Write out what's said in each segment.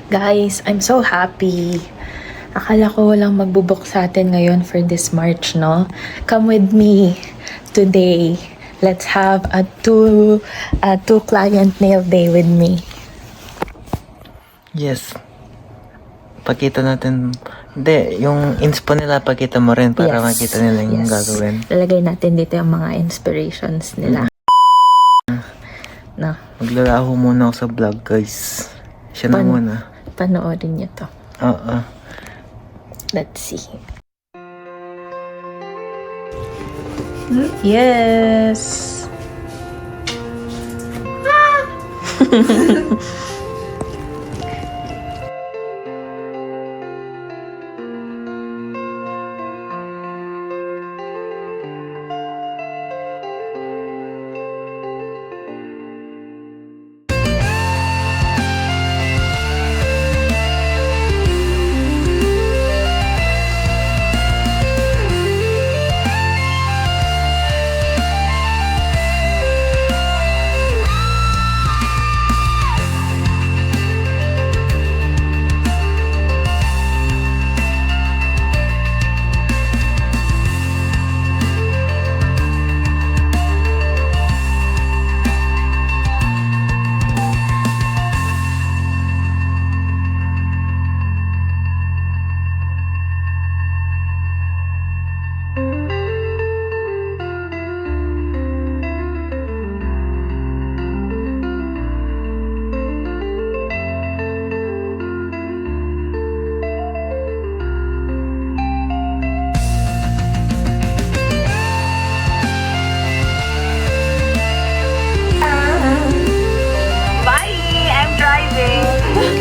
Guys, I'm so happy. Akala ko walang magbubuk sa atin ngayon for this March, no? Come with me today. Let's have a two client nail day with me. Yes. Pakita natin. Hindi, yung inspo nila, pakita mo rin para makita nila yung gagawin. Lalagay natin dito yung mga inspirations nila. No. Maglalaho muna ako sa vlog, guys. Siya na muna. Panoorin niyo to. Oo. Let's see. Yes!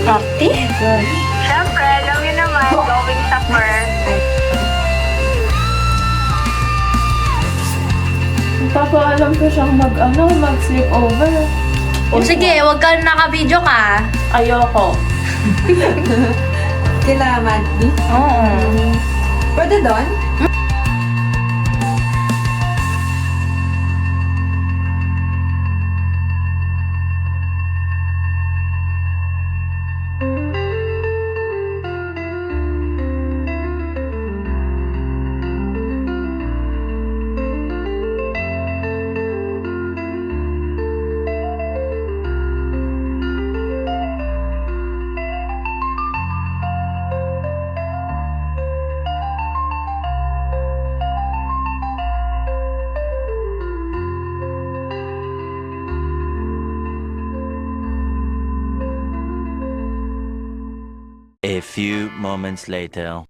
Ate? Siyempre, alam niyo naman, going supper. Papaalam ko siyang mag-sleep over. O sige, huwag ka naka-video ka. Ayoko. Kila Mandy? Oo. Pwede doon? A few moments later.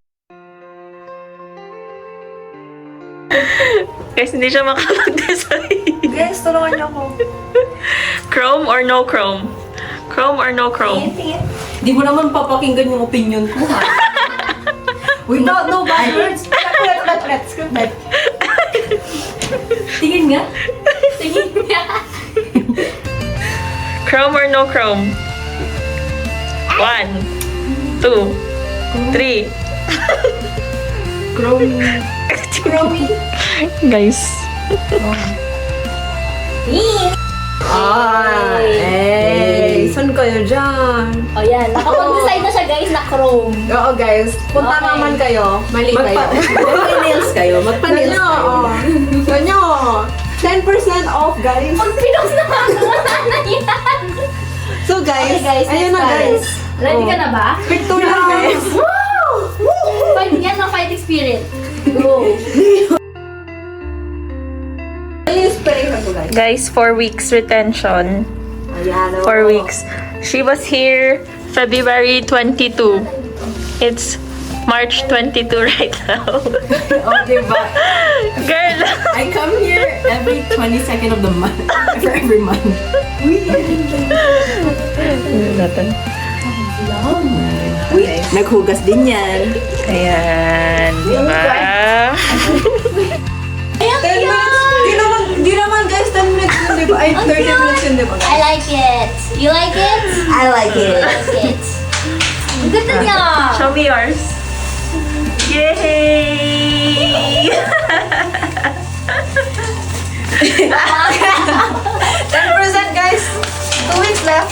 Guys, hindi siya makapag-decide. Guys, tulungan niyo ako. Chrome or no chrome? Chrome or no chrome? Di mo naman papakinggan yung opinion ko, ha? Without no bad words. Ulit. Script. Tingin nga. Tingin nga. Chrome or no chrome? 1, 2, 3. Chromy. Guys. Hey! Saan kayo dyan? O yan, nakapag-decide na siya guys na chrome. Oo, guys. Punta Okay. naman kayo. Mali kayo. Magpa-nails kayo. Magpa-nails kayo. Ganyo. 10% off, guys. Pag pinos na wala na yan. So, guys. Okay guys, ayun next na, guys. Ready ka na ba? Picture na, guys. Wow! Fight yan ang fighting spirit. Go! Ano yung inspiration ko, guys? Guys, 4 weeks retention. Ayan. 4 weeks. She was here February 22. It's March 22 right now. Oh, diba? Girl! I come here every 22nd of the month. For every month. Natin. Naghugas din yan. Ayan. Diba? 10 minutes. Di naman, guys. 10 minutes yun, diba? Ay, 30 minutes yun, diba? I like it. You like it? I like it. I like it. Ang ganda niya. Show me yours. Yay! 10%, guys. 2 weeks left.